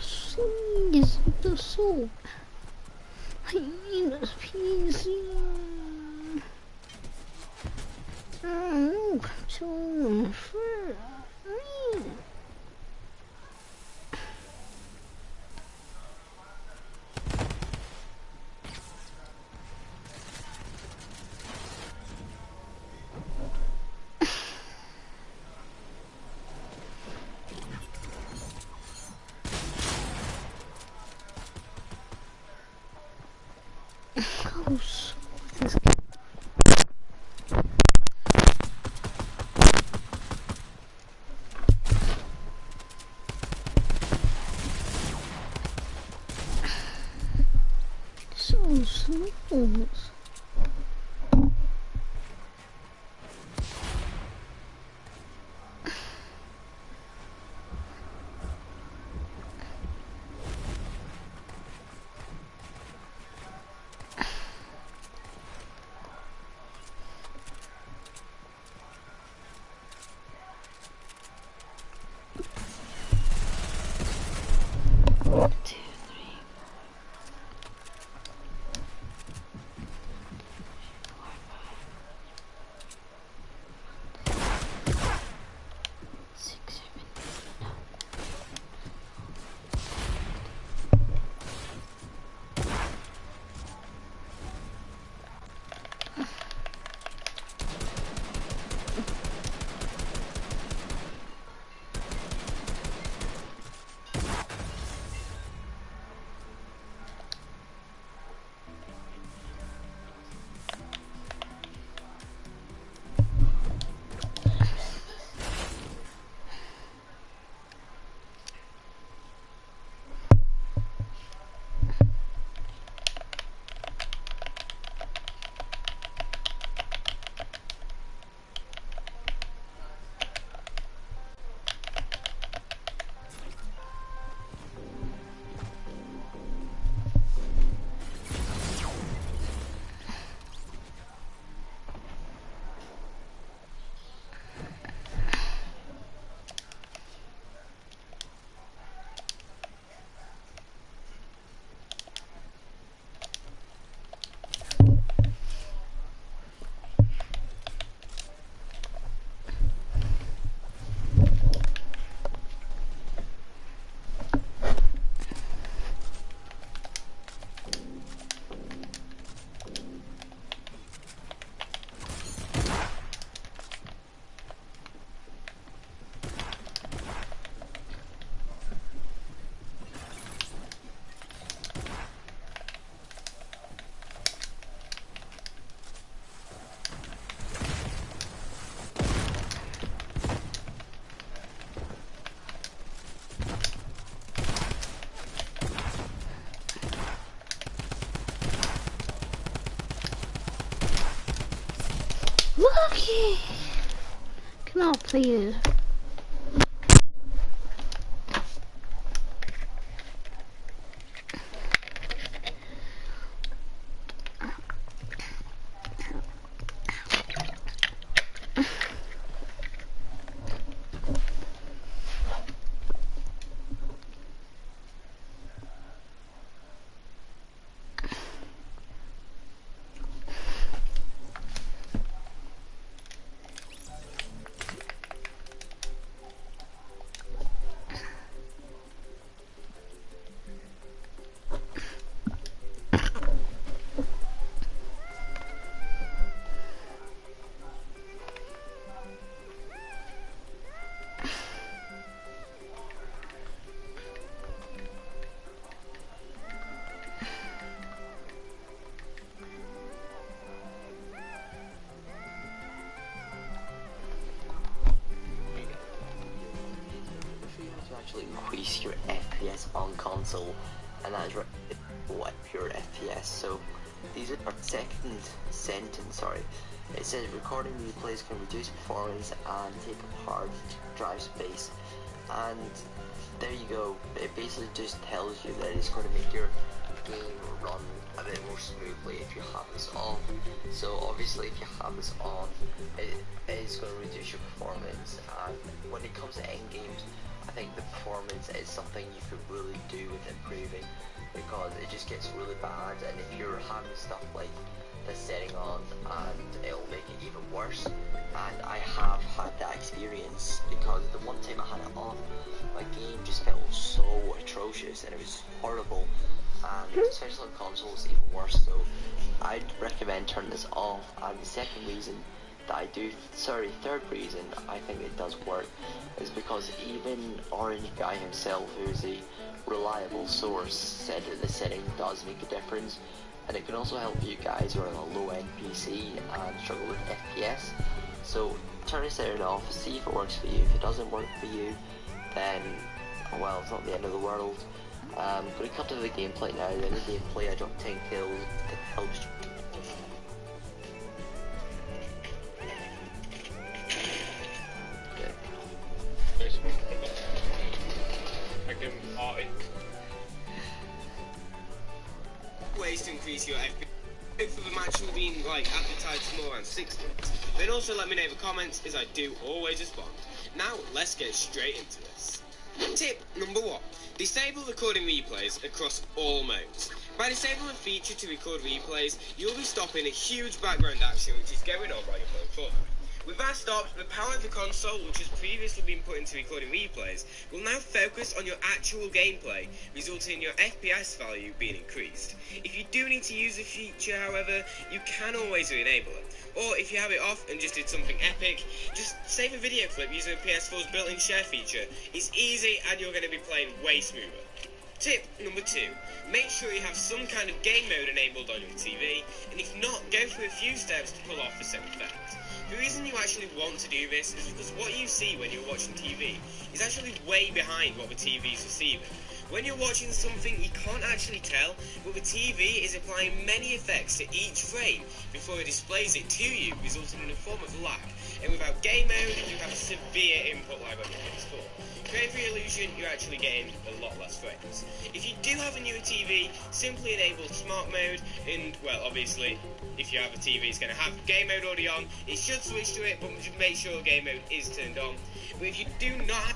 Sangues do Sul, Minas Pizinho, Capitão Ferrari. Somos Okay. Come on, please. Actually increase your FPS on console, and that is what pure FPS. So these are second sentence, sorry. It says recording replays can reduce performance and take up hard drive space, and there you go. It basically just tells you that it's going to make your game run a bit more smoothly if you have this on. So obviously if you have this on, it is going to reduce your performance, and when it comes to end games, I think the performance is something you could really do with improving, because it just gets really bad, and if you're having stuff like the setting on, and it'll make it even worse. And I have had that experience, because the one time I had it on, my game just felt so atrocious and it was horrible, and especially on consoles even worse. So I'd recommend turning this off. And the second reason that I do, third reason I think it does work is because even Orange Guy himself, who's a reliable source, said that the setting does make a difference, and it can also help you guys who are on a low-end PC and struggle with FPS. So turn this setting off, see if it works for you. If it doesn't work for you, then well, it's not the end of the world. Gonna come to the gameplay now. In the gameplay I dropped 10 kills to help. Ways to increase your FPS. For the match will be like advertised more around 6 minutes. Then also let me know in the comments, as I do always respond. Now let's get straight into this. Tip number 1. Disable recording replays across all modes. By disabling a feature to record replays, you'll be stopping a huge background action which is going on while you're playing Fortnite. With that stopped, the power of the console, which has previously been put into recording replays, will now focus on your actual gameplay, resulting in your FPS value being increased. If you do need to use the feature, however, you can always re-enable it. Or if you have it off and just did something epic, just save a video clip using the PS4's built-in share feature. It's easy and you're going to be playing way smoother. Tip number 2. Make sure you have some kind of game mode enabled on your TV, and if not, go through a few steps to pull off the same effect. The reason you actually want to do this is because what you see when you're watching TV is actually way behind what the TV is receiving. When you're watching something, you can't actually tell, but the TV is applying many effects to each frame before it displays it to you, resulting in a form of lag. And without game mode, you have severe input lag on your PS4. Create the illusion you're actually getting a lot less frames. If you do have a newer TV, simply enable smart mode, and well, obviously, if you have a TV, it's going to have game mode already on. It should switch to it, but just make sure game mode is turned on. But if you do not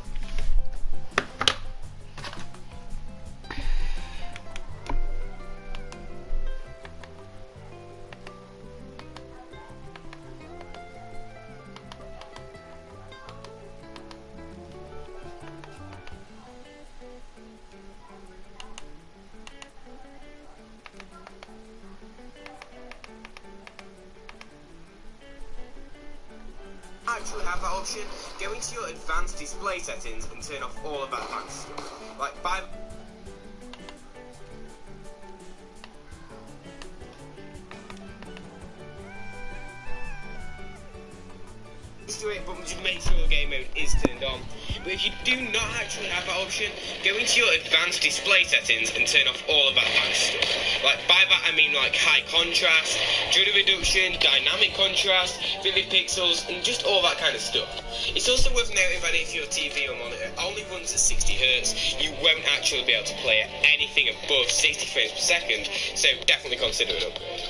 have that option, go into your advanced display settings and turn off all of that advanced stuff. Like by to it, but just make sure game mode is turned on. But if you do not actually have that option, go into your advanced display settings and turn off all of that advanced stuff. Like, by that I mean like high contrast, jitter reduction, dynamic contrast, vivid pixels, and just all that kind of stuff. It's also worth noting that if your TV or monitor only runs at 60Hz, you won't actually be able to play at anything above 60 frames per second, so definitely consider an upgrade.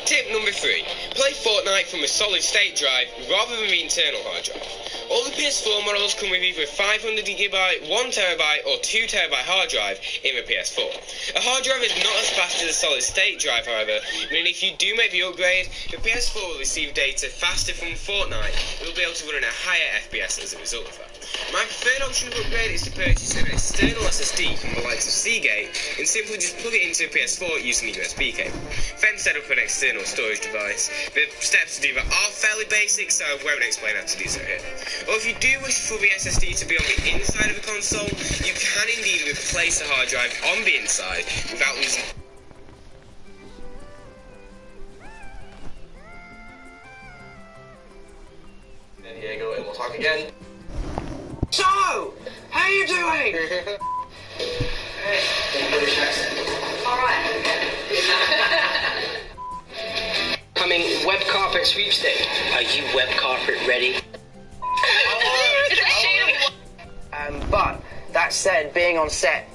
Tip number 3. Play Fortnite from a solid state drive rather than the internal hard drive. All the PS4 models come with either a 500GB, 1TB or 2TB hard drive in the PS4. A hard drive is not as fast as a solid state drive, however, meaning if you do make the upgrade, the PS4 will receive data faster from Fortnite and will be able to run at a higher FPS as a result of that. My preferred option of upgrade is to purchase an external SSD from the likes of Seagate and simply just plug it into a PS4 using a USB cable. Then set up an external storage device. The steps to do that are fairly basic, so I won't explain how to do so here. Or if you do wish for the SSD to be on the inside of the console, you can indeed replace the hard drive on the inside without losing... Diego, and we'll talk again. So, how you doing? Alright. Coming web carpet sweepstake. Are you web carpet ready? But, that said, being on set...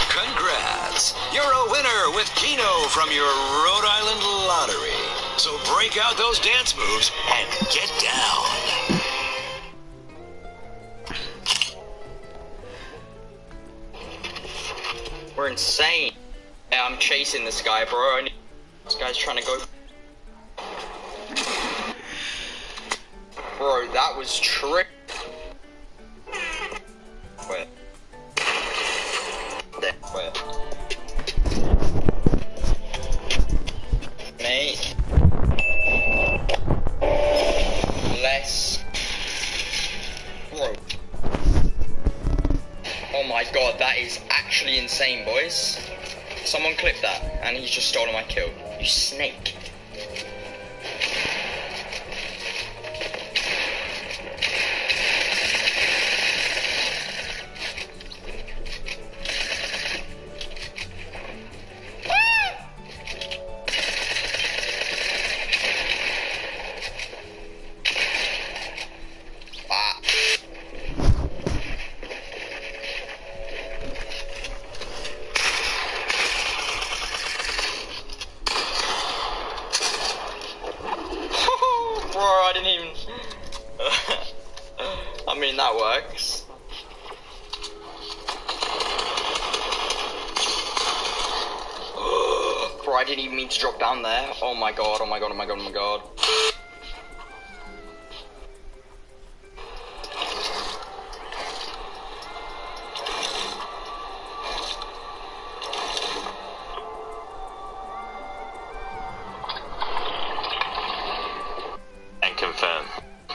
Congrats! You're a winner with Keno from your Rhode Island lottery. So break out those dance moves and get down. We're insane. Yeah, I'm chasing this guy, bro. This guy's trying to go. Bro, that was trick. Wait. Wait. Mate. Less. Bro. Oh my god, that is actually insane, boys. Someone clip that, and he's just stolen my kill. You snake. Bro, I didn't even... I mean, that works. Bro, I didn't even mean to drop down there. Oh my god, oh my god, oh my god, oh my god. Confirm.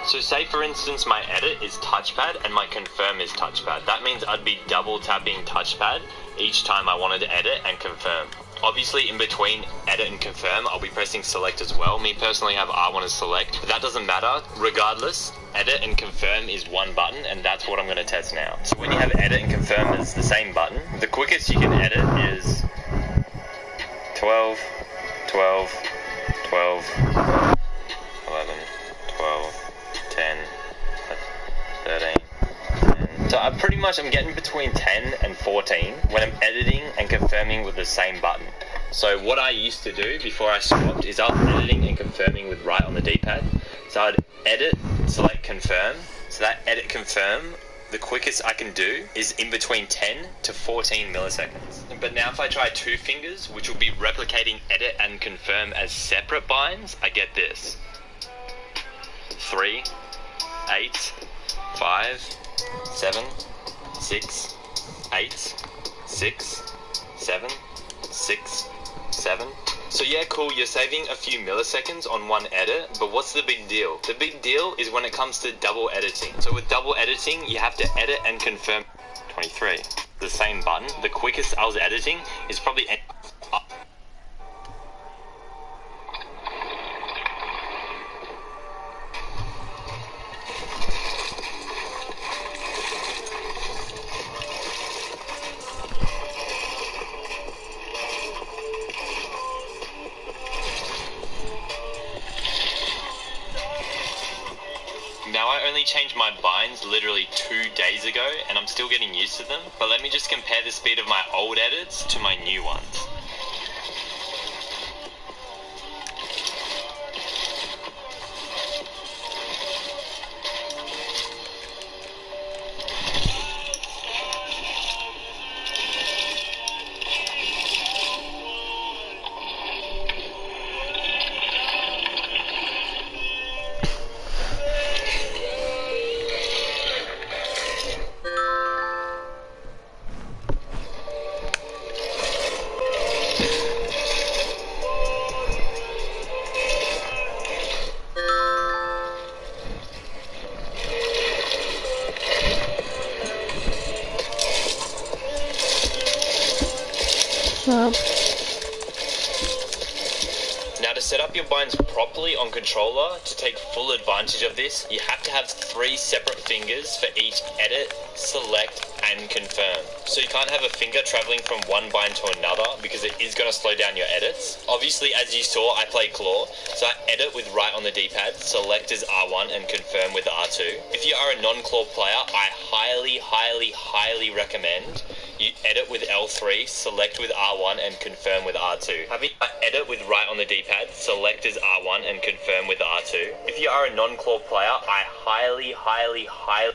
So say for instance my edit is touchpad and my confirm is touchpad. That means I'd be double tapping touchpad each time I wanted to edit and confirm. Obviously in between edit and confirm I'll be pressing select as well. Me personally have R1 as select, but that doesn't matter. Regardless, edit and confirm is one button and that's what I'm going to test now. So when you have edit and confirm as the same button, the quickest you can edit is 12, 12, 12, 11, 12, 10, 13, 10. So I'm getting between 10 and 14 when I'm editing and confirming with the same button. So what I used to do before I swapped is I was editing and confirming with right on the D-pad. So I'd edit, select confirm. So that edit confirm, the quickest I can do is in between 10 to 14 milliseconds. But now if I try two fingers, which will be replicating edit and confirm as separate binds, I get this. 3, 8, 5, 7, 6, 8, 6, 7, 6, 7. So yeah, cool, you're saving a few milliseconds on one edit, but what's the big deal? The big deal is when it comes to double editing. So with double editing, you have to edit and confirm 2023. The same button. The quickest I was editing is probably... Now I only changed my binds literally 2 days ago and I'm still getting used to them, but let me just compare the speed of my old edits to my new ones. Now to set up your binds properly on controller, to take full advantage of this, you have to have 3 separate fingers for each edit, select and confirm. So you can't have a finger traveling from one bind to another because it is going to slow down your edits. Obviously, as you saw, I play claw, so I edit with right on the D-pad, select as R1 and confirm with R2. If you are a non-claw player, I highly recommend you edit with L3, select with R1 and confirm with R2. Having edit with right on the D-pad, select as R1 and confirm with R2. If you are a non-claw player, I highly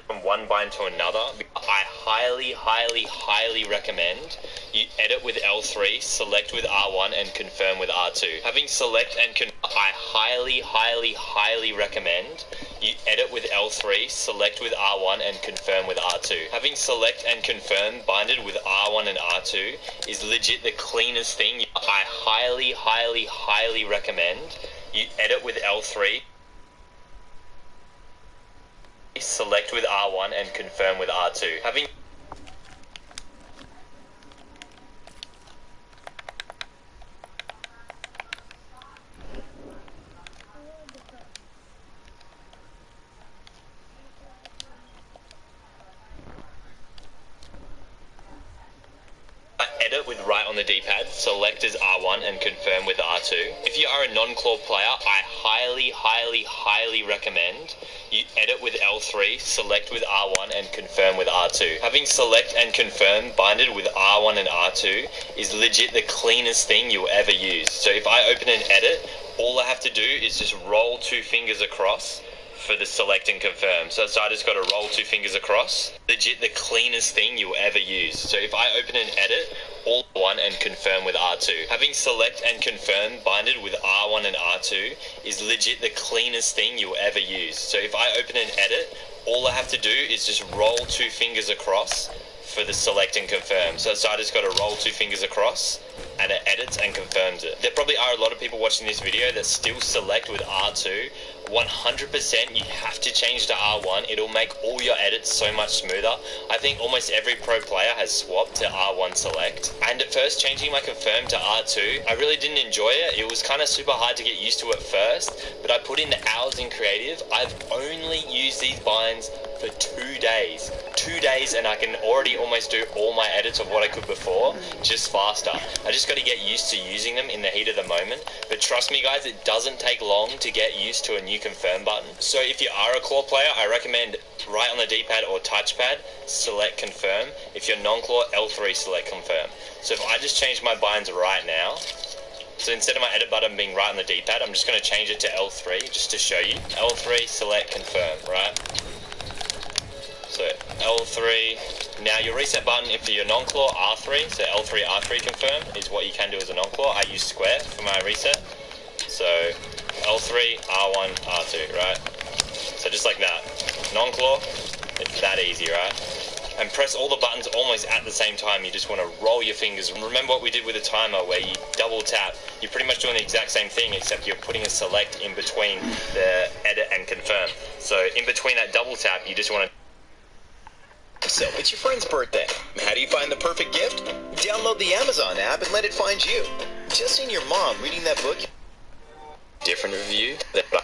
from one bind to another, I highly recommend you edit with L3, select with R1 and confirm with R2. Having select and I highly recommend you edit with L3, select with R1 and confirm with R2. Having select and confirm binded with R1 and R2 is legit the cleanest thing. I highly recommend you edit with L3, select with R1 and confirm with R2. Having edit with right on the D-pad, select as R1 and confirm with R2. If you are a non-claw player, I highly recommend you edit with L3, select with R1 and confirm with R2. Having select and confirm binded with R1 and R2 is legit the cleanest thing you'll ever use. So if I open an edit, all I have to do is just roll 2 fingers across for the select and confirm. So I just got to roll 2 fingers across. Legit the cleanest thing you'll ever use. So if I open an edit, all one and confirm with R2. Having select and confirm binded with R1 and R2 is legit the cleanest thing you'll ever use. So if I open an edit, all I have to do is just roll 2 fingers across for the select and confirm. So I just got to roll 2 fingers across and it edits and confirms it. There probably are a lot of people watching this video that still select with R2. 100% you have to change to R1. It'll make all your edits so much smoother. I think almost every pro player has swapped to R1 select. And at first, changing my confirm to R2, I really didn't enjoy it. It was kind of super hard to get used to at first, but I put in the hours in creative. I've only used these binds for 2 days. 2 days and I can already almost do all my edits of what I could before, just faster. I just got to get used to using them in the heat of the moment. But trust me guys, it doesn't take long to get used to a new confirm button. So if you are a claw player, I recommend right on the D-pad or touchpad, select confirm. If you're non-claw, L3 select confirm. So if I just change my binds right now, so instead of my edit button being right on the D-pad, I'm just going to change it to L3 just to show you. L3 select confirm, right? So L3, now your reset button if you're non-claw, R3, so L3, R3 confirm is what you can do as a non-claw. I use square for my reset. So L3, R1, R2, right? So just like that. Non-claw, it's that easy, right? And press all the buttons almost at the same time. You just want to roll your fingers. Remember what we did with the timer where you double tap. You're pretty much doing the exact same thing except you're putting a select in between the edit and confirm. So in between that double tap, you just want to so it's your friend's birthday. How do you find the perfect gift? Download the Amazon app and let it find you. Just seen your mom reading that book. Different review that I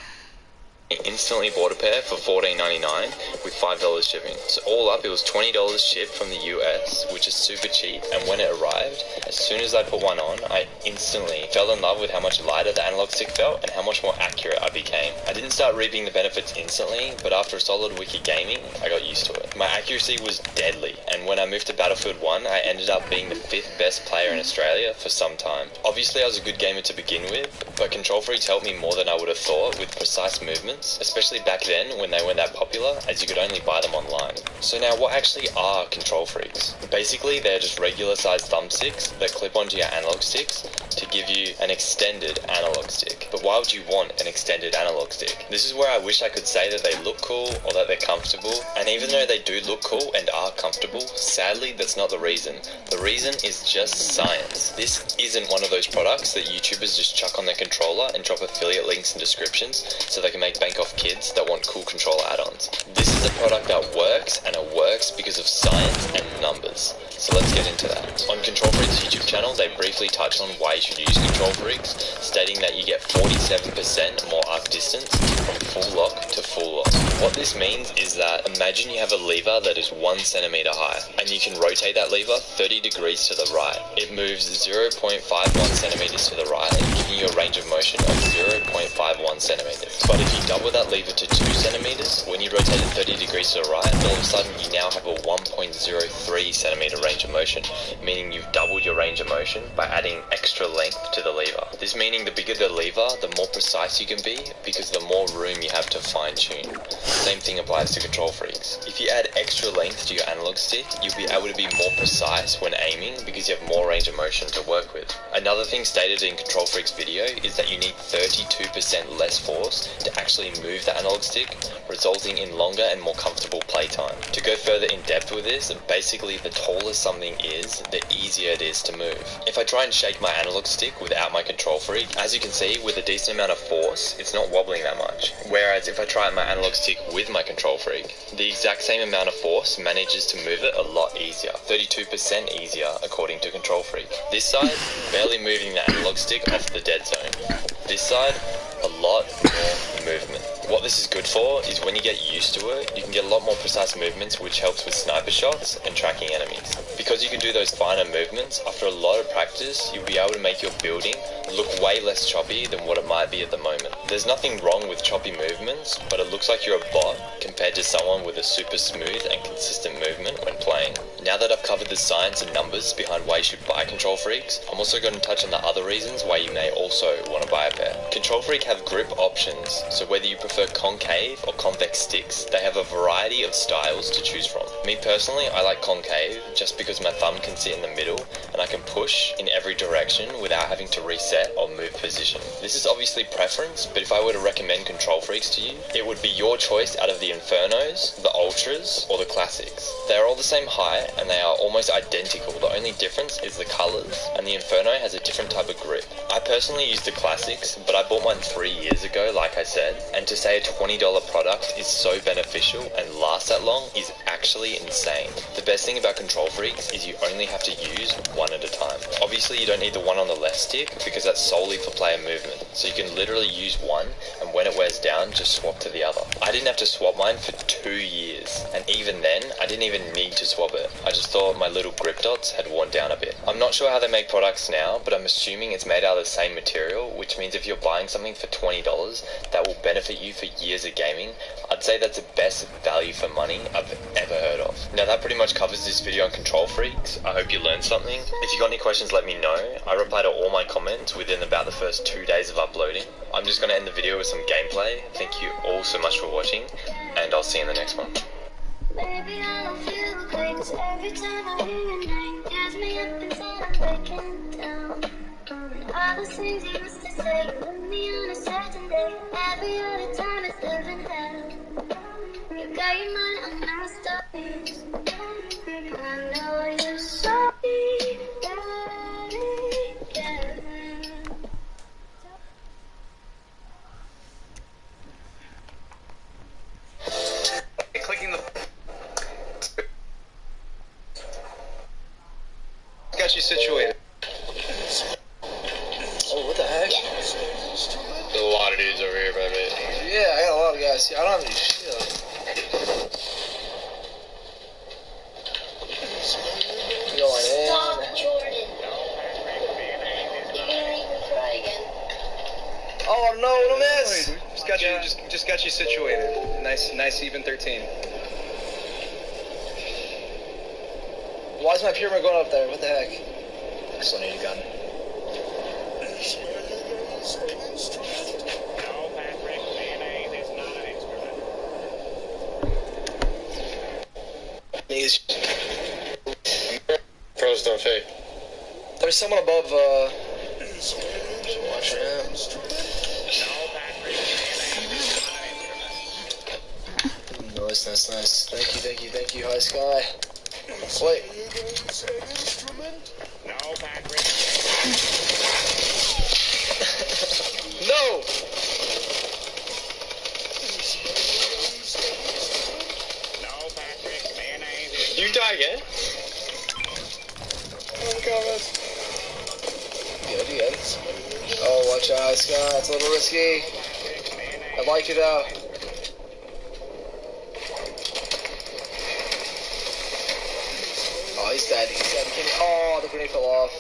instantly bought a pair for $14.99 with $5 shipping. So all up, it was $20 shipped from the US, which is super cheap. And when it arrived, as soon as I put one on, I instantly fell in love with how much lighter the analog stick felt and how much more accurate I became. I didn't start reaping the benefits instantly, but after a solid week of gaming, I got used to it. My accuracy was deadly, and when I moved to Battlefield 1, I ended up being the 5th best player in Australia for some time. Obviously, I was a good gamer to begin with, but Control Freaks helped me more than I would have thought with precise movements, especially back then when they weren't that popular, as you could only buy them online. So now, what actually are Control Freaks? Basically, they're just regular sized thumbsticks that clip onto your analog sticks to give you an extended analog stick. But why would you want an extended analog stick? This is where I wish I could say that they look cool or that they're comfortable, and even though they do look cool and are comfortable, sadly that's not the reason. The reason is just science. This isn't one of those products that YouTubers just chuck on their controller and drop affiliate links in descriptions so they can make bank off kids that want cool controller add-ons. This is a product that works, and it works because of science and numbers. So let's get into that. On Control Freaks' YouTube channel, they briefly touch on why you should use Control Freaks, stating that you get 47% more arc distance from full lock to full lock. What this means is that imagine you have a lever that is 1 centimeter high, and you can rotate that lever 30 degrees to the right. It moves 0.51 centimeters to the right, giving you a range of motion of 0.51 centimeters. But if you double that lever to 2 centimeters, when you rotate it 30 degrees to the right, all of a sudden you now have a 1.03 centimeter range of motion, meaning you've doubled your range of motion by adding extra length to the lever. This meaning the bigger the lever, the more precise you can be, because the more room you have to fine tune. Same thing applies to Control Freaks. If you add extra length to your analog stick, you'll be able to be more precise when aiming because you have more range of motion to work with. Another thing stated in Control Freaks' video is that you need 32% less force to actually move the analog stick, resulting in longer and more comfortable playtime. To go further in depth with this, basically the taller something is, the easier it is to move. If I try and shake my analog stick without my Control Freak, as you can see, with a decent amount of force, it's not wobbling that much. Whereas if I try my analog stick with my Control Freak, the exact same amount of force manages to move it a lot easier. 32% easier according to Control Freak. This side, barely moving the analog stick off the dead zone. This side, a lot more movement. What this is good for is when you get used to it, you can get a lot more precise movements, which helps with sniper shots and tracking enemies. Because you can do those finer movements, after a lot of practice, you'll be able to make your building look way less choppy than what it might be at the moment. There's nothing wrong with choppy movements, but it looks like you're a bot compared to someone with a super smooth and consistent movement when playing. Now that I've covered the science and numbers behind why you should buy Control Freaks, I'm also going to touch on the other reasons why you may also want to buy a pair. Control Freak have grip options, so whether you prefer concave or convex sticks, they have a variety of styles to choose from. Me personally, I like concave just because my thumb can sit in the middle and I can push in every direction without having to reset or move position. This is obviously preference, but if I were to recommend Control Freaks to you, it would be your choice out of the Infernos, the Ultras, or the Classics. They are all the same height and they are almost identical. The only difference is the colors, and the Inferno has a different type of grip. I personally use the Classics, but I bought mine 3 years ago, like I said, and to say a $20 product is so beneficial and lasts that long is actually insane. The best thing about Control Freaks is you only have to use one at a time. Obviously you don't need the one on the left stick because that's solely for player movement, so you can literally use one and when it wears down just swap to the other. I didn't have to swap mine for 2 years, and even then I didn't even need to swap it. I just thought my little grip dots had worn down a bit. I'm not sure how they make products now, but I'm assuming it's made out of the same material, which means if you're buying something for $20 that will benefit you for years of gaming, I'd say that's the best value for money I've ever heard of. Now that pretty much covers this video on Control Freaks. I hope you learned something. If you got any questions, let me know. I reply to all my comments within about the first 2 days of uploading. I'm just going to end the video with some gameplay. Thank you all so much for watching, and I'll see you in the next one. Baby, I don't feel okay, 'cause every time I hear your name, gets me up inside, I'm breaking down. And all the things you used to say, with me on a certain day, every other time it's living hell. You got your mind on my stories, I know you're sorry, yeah. Clicking the situated. Oh, what the heck? There's a lot of dudes over here, by me. Yeah, I got a lot of guys. I don't have any shit. Going in. Stop, Jordan. You're gonna make me cry again. Oh no, what a miss! Just got you situated. Nice even 13. Why is my pyramid going up there? What the heck? I still need a gun. These. Pros don't fake. There's someone above, watch out. Nice. Thank you, High Sky. Wait. No! You die again? Oh, God. Good. Oh, watch out, High Sky. It's a little risky. I like it though. Oh, he's dead. Oh, the grenade fell off.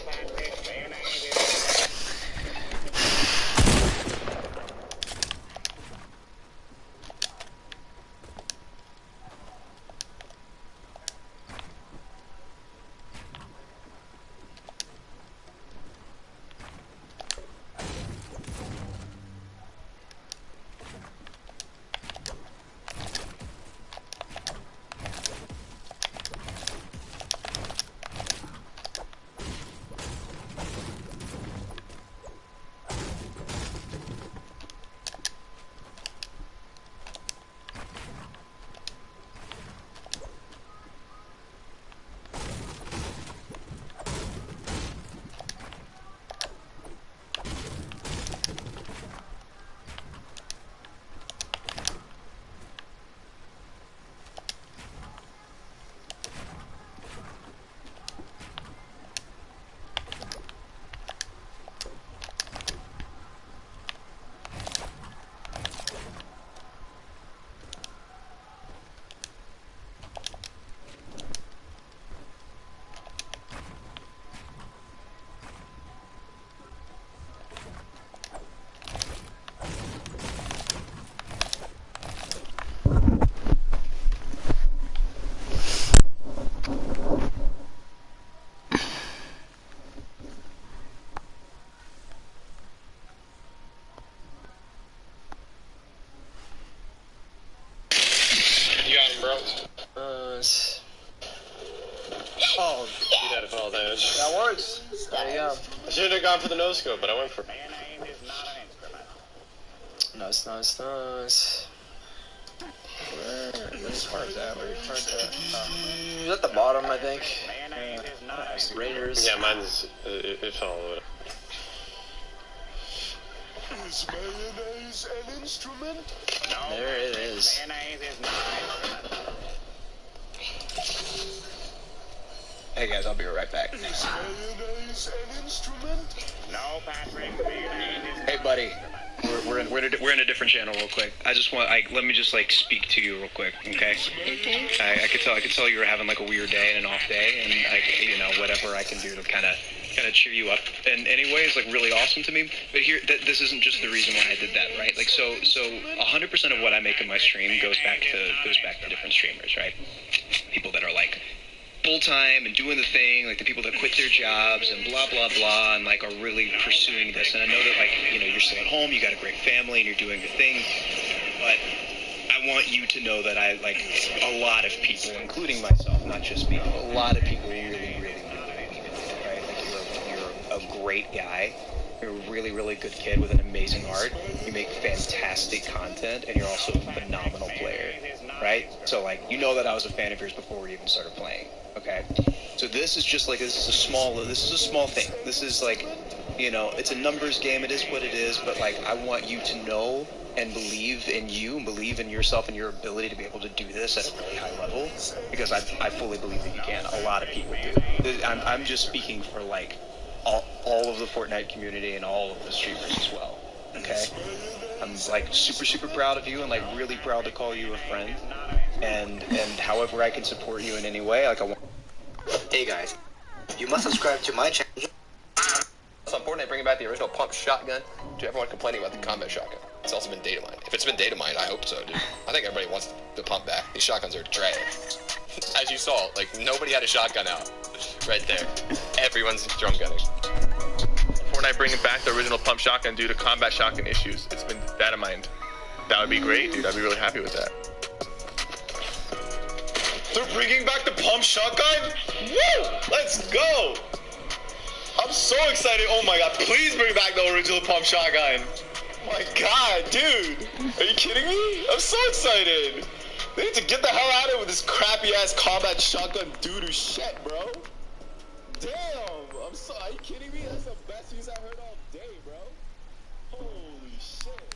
Oh, you had a fall damage. That works. There you go. I should have gone for the no scope, but I went for. Nice. Where's cards at? Where are your cards at? He's at the bottom, I think. Raiders. Yeah, mine's. It fell a little. Is mayonnaise an instrument? There it is. Hey guys, I'll be right back. Is mayonnaise an instrument? No, Patrick. Hey, buddy. We're in a different channel real quick. I just want let me just speak to you real quick, okay? I could tell you were having a weird day and an off day, and whatever I can do to kind of cheer you up in any way is really awesome to me. But here, this isn't just the reason why I did that, right? So 100% of what I make in my stream goes back to different streamers, right? People that are full-time and doing the thing, the people that quit their jobs and blah blah blah and are really pursuing this. And I know that you're still at home, you got a great family and you're doing your thing, but I want you to know that a lot of people, including myself, not just me, a lot of people really need it, right? You're a great guy. You're a really, really good kid with an amazing heart. You make fantastic content, and you're also a phenomenal player, right? So, you know that I was a fan of yours before we even started playing, okay? So this is just this is a small thing. This is You know, it's a numbers game. It is what it is. But like, I want you to know and believe in you, and believe in yourself and your ability to be able to do this at a really high level. Because I fully believe that you can. A lot of people do. I'm just speaking for like all of the Fortnite community and all of the streamers as well. Okay. I'm like super proud of you, and like really proud to call you a friend. And however I can support you in any way, like I want. Hey guys, you must subscribe to my channel. So on Fortnite, bringing back the original pump shotgun to everyone complaining about the combat shotgun. It's also been data mined. If it's been data mined, I hope so, dude. I think everybody wants the pump back. These shotguns are trash. As you saw, like, nobody had a shotgun out. Right there. Everyone's drum gunning. Fortnite bringing back the original pump shotgun due to combat shotgun issues. It's been data mined. That would be great, dude. I'd be really happy with that. They're bringing back the pump shotgun? Woo! Let's go! I'm so excited. Oh my god, please bring back the original pump shotgun. My god, dude. Are you kidding me? I'm so excited. They need to get the hell out of it with this crappy ass combat shotgun doo-doo shit, bro. Damn. Are you kidding me? That's the best news I heard all day, bro. Holy shit.